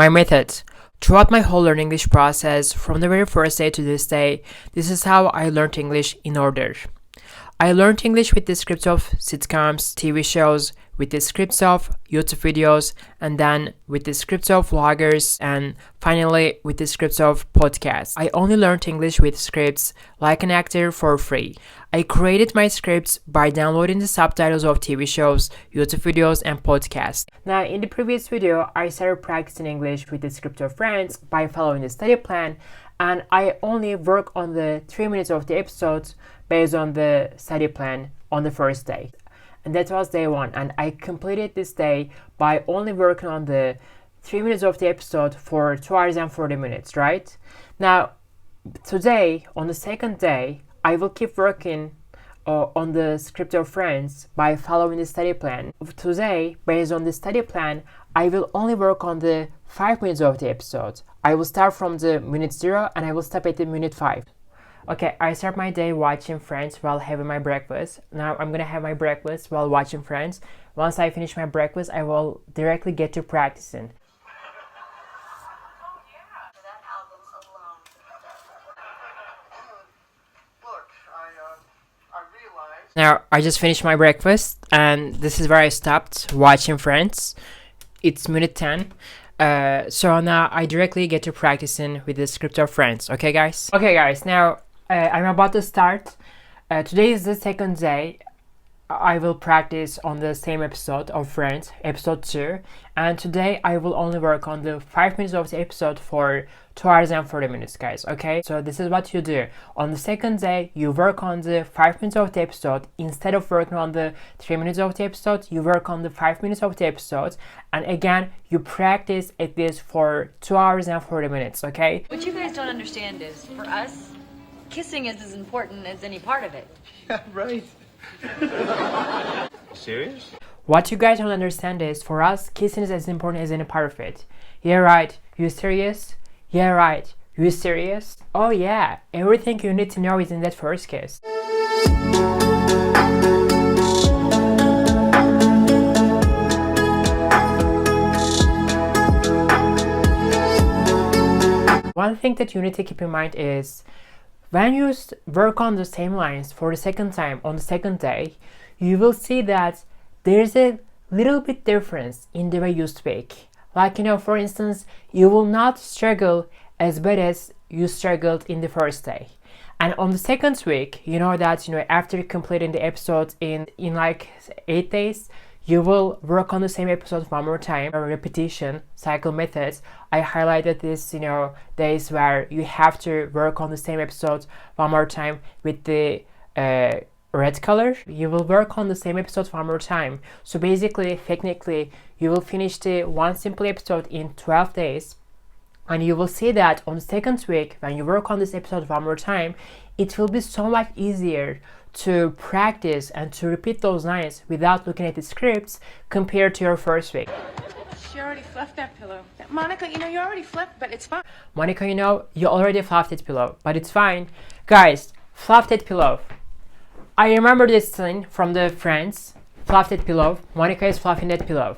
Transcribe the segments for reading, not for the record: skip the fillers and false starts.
My method. Throughout my whole learning English process, from the very first day to this day, this is how I learned English in order. I learned English with the scripts of sitcoms, TV shows, with the scripts of YouTube videos, and then with the scripts of vloggers, and finally with the scripts of podcasts. I only learned English with scripts like an actor for free. I created my scripts by downloading the subtitles of TV shows, YouTube videos, and podcasts. Now, in the previous video, I started practicing English with the script of Friends by following the study plan, and I only work on the 3 minutes of the episodes based on the study plan on the first day. And that was day 1, and I completed this day by only working on the 3 minutes of the episode for 2 hours and 40 minutes, right? Now, today, on the second day, I will keep working on the script of Friends by following the study plan. Today, based on the study plan, I will only work on the 5 minutes of the episode. I will start from the minute 0 and I will stop at the minute 5. Okay, I start my day watching Friends while having my breakfast. Now I'm gonna have my breakfast while watching Friends. Once I finish my breakfast, I will directly get to practicing. Now, I just finished my breakfast, and this is where I stopped watching Friends. It's minute 10. So now I directly get to practicing with the script of Friends. Okay, guys? Okay, guys, now I'm about to start. Today is the second day. I will practice on the same episode of Friends, episode 2. And today I will only work on the 5 minutes of the episode for 2 hours and 40 minutes, guys, okay? So this is what you do. On the second day, you work on the 5 minutes of the episode. Instead of working on the 3 minutes of the episode, you work on the 5 minutes of the episode. And again, you practice at this for 2 hours and 40 minutes, okay? What you guys don't understand is, for us, kissing is as important as any part of it. Yeah, right. Serious? What you guys don't understand is, for us, kissing is as important as any part of it. Yeah, right. You serious? Yeah, right. You serious? Oh yeah, everything you need to know is in that first kiss. One thing that you need to keep in mind is, when you work on the same lines for the second time on the second day, you will see that there's a little bit difference in the way you speak. Like, for instance, you will not struggle as bad as you struggled in the first day. And on the second week, you know that, after completing the episode in like 8 days, you will work on the same episode one more time. A repetition cycle methods. I highlighted this, days where you have to work on the same episode one more time with the red color. You will work on the same episode one more time. So basically, technically, you will finish the one simple episode in 12 days. And you will see that on the second week, when you work on this episode one more time, it will be so much easier to practice and to repeat those lines without looking at the scripts compared to your first week. She already fluffed that pillow. Monica, you already fluffed, but it's fine. Monica, you already fluffed that pillow, but it's fine. Guys, fluff that pillow. I remember this scene from the Friends. Fluff that pillow. Monica is fluffing that pillow.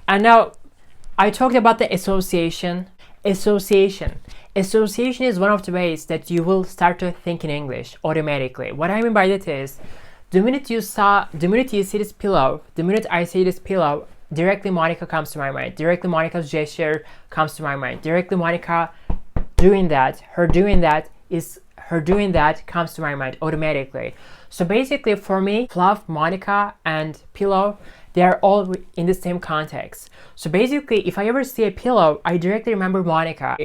And now, I talked about the association. Association is one of the ways that you will start to think in English automatically. What I mean by that is, the minute you see this pillow, the minute I see this pillow, directly Monica comes to my mind. Directly Monica's gesture comes to my mind. Directly Monica doing that, her doing that comes to my mind automatically. So basically, for me, fluff, Monica, and pillow, they are all in the same context. So basically, if I ever see a pillow, I directly remember Monica.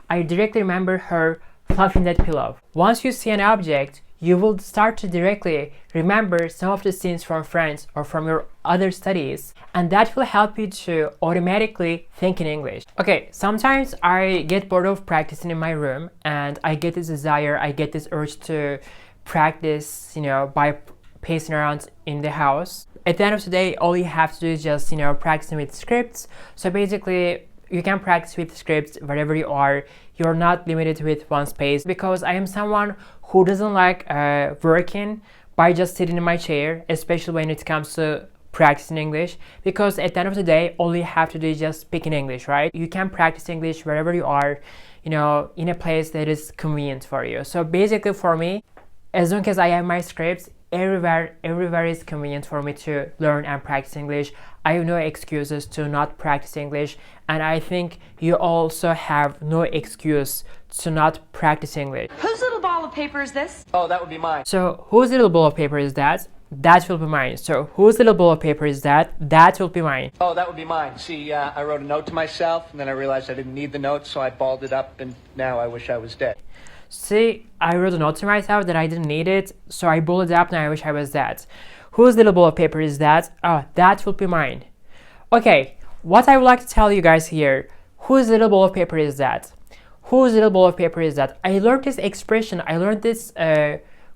I directly remember her fluffing that pillow. Once you see an object, you will start to directly remember some of the scenes from Friends or from your other studies, and that will help you to automatically think in English. Okay, sometimes I get bored of practicing in my room, and I get this desire, I get this urge to practice, by pacing around in the house. At the end of the day, all you have to do is just, practicing with scripts. So basically, you can practice with scripts wherever you are. You're not limited with one space, because I am someone who doesn't like working by just sitting in my chair, especially when it comes to practicing English, because at the end of the day all you have to do is just speak in English, right? You can practice English wherever you are, you know, in a place that is convenient for you. So basically for me, as long as I have my scripts, everywhere is convenient for me to learn and practice English. I have no excuses to not practice English, and I think you also have no excuse to not practice English. Whose little ball of paper is this? Oh, that would be mine. So whose little ball of paper is that? That will be mine. So whose little ball of paper is that? That will be mine. Oh, that would be mine. See, I wrote a note to myself, and then I realized I didn't need the note, so I balled it up, and now I wish I was dead. See, I wrote a note to myself that I didn't need it, so I balled it up and I wish I was dead. Whose little ball of paper is that? Oh, that will be mine. Okay, what I would like to tell you guys here, whose little ball of paper is that? Whose little ball of paper is that? I learned this expression, I learned this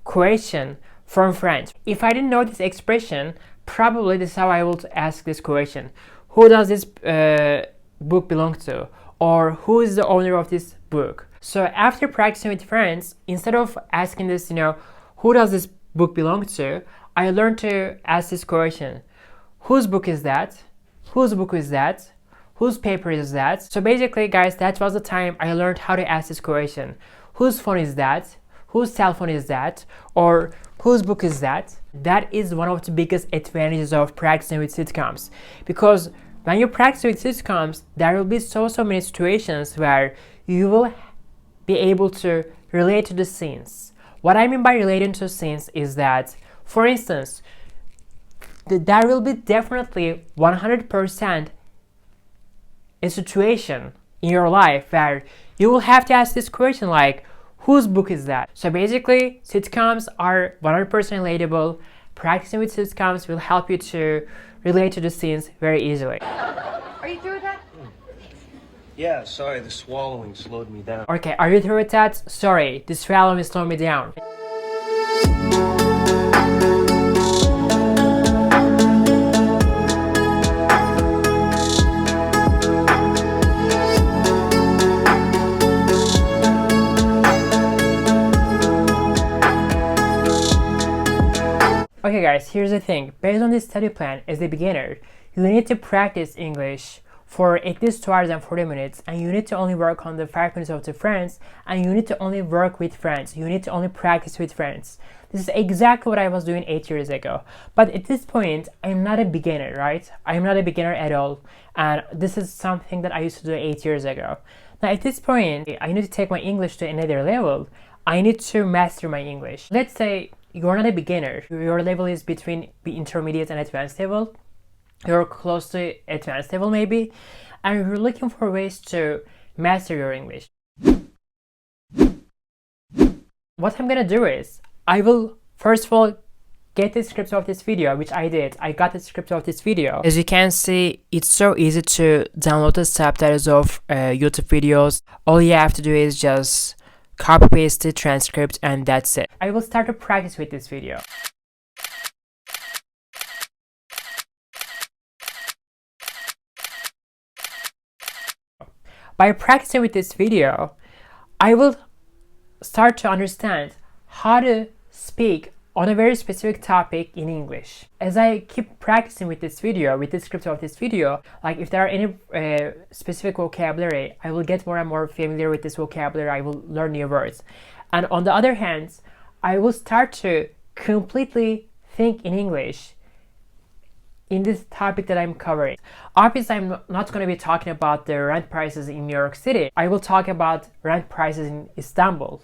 question from French. If I didn't know this expression, probably this is how I would ask this question. Who does this book belong to? Or who is the owner of this book? So after practicing with friends, instead of asking this, you know, who does this book belong to, I learned to ask this question. Whose book is that? Whose book is that? Whose paper is that? So basically, guys, that was the time I learned how to ask this question. Whose phone is that? Whose cell phone is that? Or whose book is that? That is one of the biggest advantages of practicing with sitcoms. Because when you practice with sitcoms, there will be so many situations where you will be able to relate to the scenes. What I mean by relating to scenes is that, for instance, there will be definitely 100% a situation in your life where you will have to ask this question like, whose book is that? So basically, sitcoms are 100% relatable. Practicing with sitcoms will help you to relate to the scenes very easily. Are you through with that? Yeah, sorry, the swallowing slowed me down. Okay, are you through with that? Sorry, this swallow will slow me down. Okay guys, here's the thing. Based on this study plan, as a beginner, you need to practice English for at least 2 hours and 40 minutes, and you need to only work on the 5 minutes of the friends, and you need to only work with friends. You need to only practice with friends. This is exactly what I was doing 8 years ago. But at this point, I'm not a beginner, right? I'm not a beginner at all, and this is something that I used to do 8 years ago. Now at this point, I need to take my English to another level. I need to master my English. Let's say you're not a beginner. Your level is between the intermediate and advanced level. You're close to advanced level maybe, and you're looking for ways to master your English. What I'm gonna do is, I will first of all get the script of this video, which I did. I got the script of this video. As you can see, it's so easy to download the subtitles of YouTube videos. All you have to do is just copy paste the transcript and that's it. I will start to practice with this video. By practicing with this video, I will start to understand how to speak on a very specific topic in English. As I keep practicing with this video, with the script of this video, like if there are any specific vocabulary, I will get more and more familiar with this vocabulary. I will learn new words. And on the other hand, I will start to completely think in English in this topic that I'm covering. Obviously, I'm not going to be talking about the rent prices in New York City. I will talk about rent prices in Istanbul.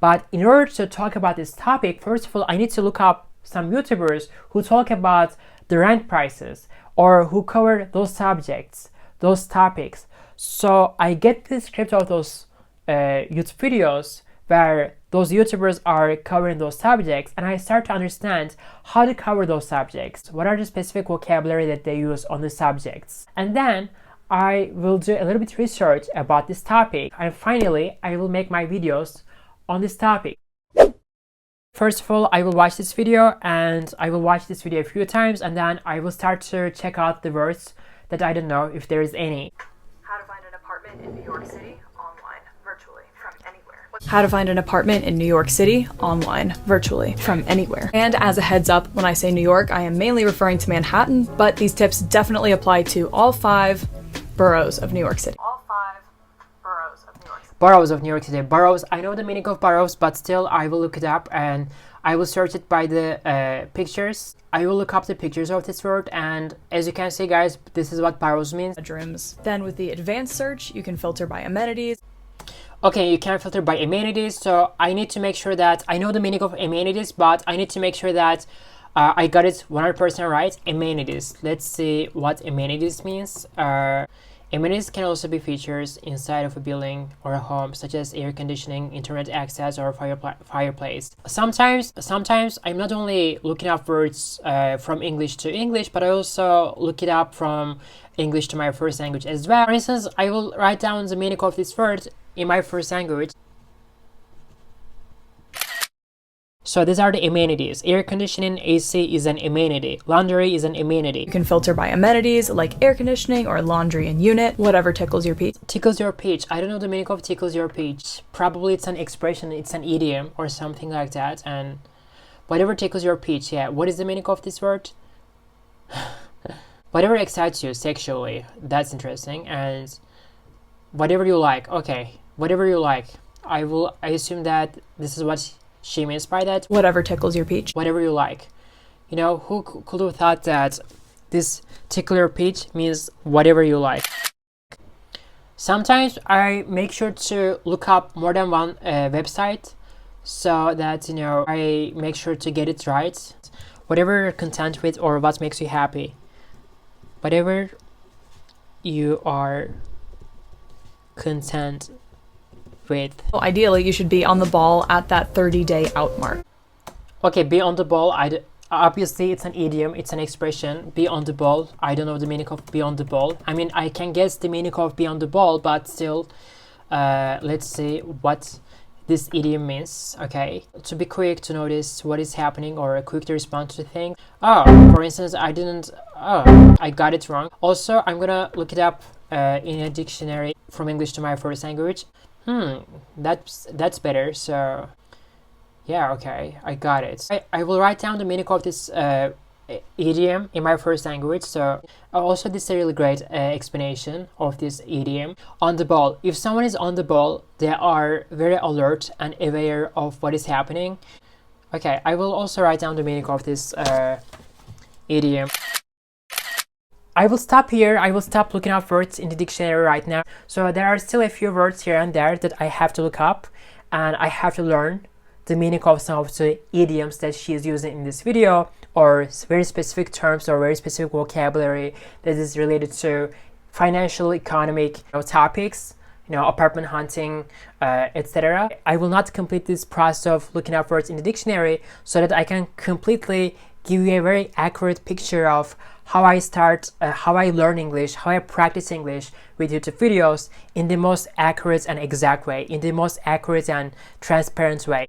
But in order to talk about this topic, first of all, I need to look up some YouTubers who talk about the rent prices or who cover those subjects, those topics. So I get the script of those YouTube videos where those YouTubers are covering those subjects, and I start to understand how to cover those subjects. What are the specific vocabulary that they use on the subjects? And then I will do a little bit research about this topic, and finally I will make my videos on this topic. First of all, I will watch this video, and I will watch this video a few times, and then I will start to check out the words that I don't know if there is any. How to find an apartment in New York City online, virtually, from anywhere. how to find an apartment in New York City online, virtually, from anywhere. And as a heads up, when I say New York, I am mainly referring to Manhattan, but these tips definitely apply to all 5 boroughs of New York City. Boroughs of New York City. Boroughs, I know the meaning of boroughs, but still I will look it up and I will search it by the pictures. I will look up the pictures of this word, and as you can see, guys, this is what boroughs means. Bedrooms. Then with the advanced search, you can filter by amenities. Okay, you can filter by amenities, so I need to make sure that I know the meaning of amenities, but I need to make sure that I got it 100% right. Amenities. Let's see what amenities means. Amenities can also be features inside of a building or a home, such as air conditioning, internet access, or fireplace. Sometimes I'm not only looking up words from English to English, but I also look it up from English to my first language as well. For instance, I will write down the meaning of this word in my first language. So these are the amenities. Air conditioning, AC is an amenity. Laundry is an amenity. You can filter by amenities like air conditioning or laundry and unit, whatever tickles your peach. Tickles your peach. I don't know the meaning of tickles your peach. Probably it's an expression, it's an idiom or something like that. And whatever tickles your peach, yeah. What is the meaning of this word? Whatever excites you sexually. That's interesting. And whatever you like. Okay. Whatever you like. I assume that this is what she means by that. Whatever tickles your peach. Whatever you like. You know, who could have thought that this tickle your peach means whatever you like? Sometimes I make sure to look up more than one website so that, you know, I make sure to get it right. Whatever you're content with or what makes you happy. Whatever you are content with. Well, ideally, you should be on the ball at that 30-day out mark. Okay, be on the ball. Obviously, it's an idiom, it's an expression. Be on the ball. I don't know the meaning of be on the ball. I mean, I can guess the meaning of be on the ball, but still, let's see what this idiom means. Okay, to be quick to notice what is happening or quick to respond to things. Oh, for instance, I got it wrong. Also, I'm gonna look it up in a dictionary from English to my first language. That's better. So yeah, okay, I got it. I will write down the meaning of this idiom in my first language. So also this is a really great explanation of this idiom. On the ball. If someone is on the ball, they are very alert and aware of what is happening. Okay, I will also write down the meaning of this idiom. I will stop here. I will stop looking up words in the dictionary right now. So there are still a few words here and there that I have to look up, and I have to learn the meaning of some of the idioms that she is using in this video, or very specific terms or very specific vocabulary that is related to financial, economic, topics, apartment hunting, etc. I will not complete this process of looking up words in the dictionary so that I can completely give you a very accurate picture of how I learn English, how I practice English with YouTube videos in the most accurate and exact way, in the most accurate and transparent way.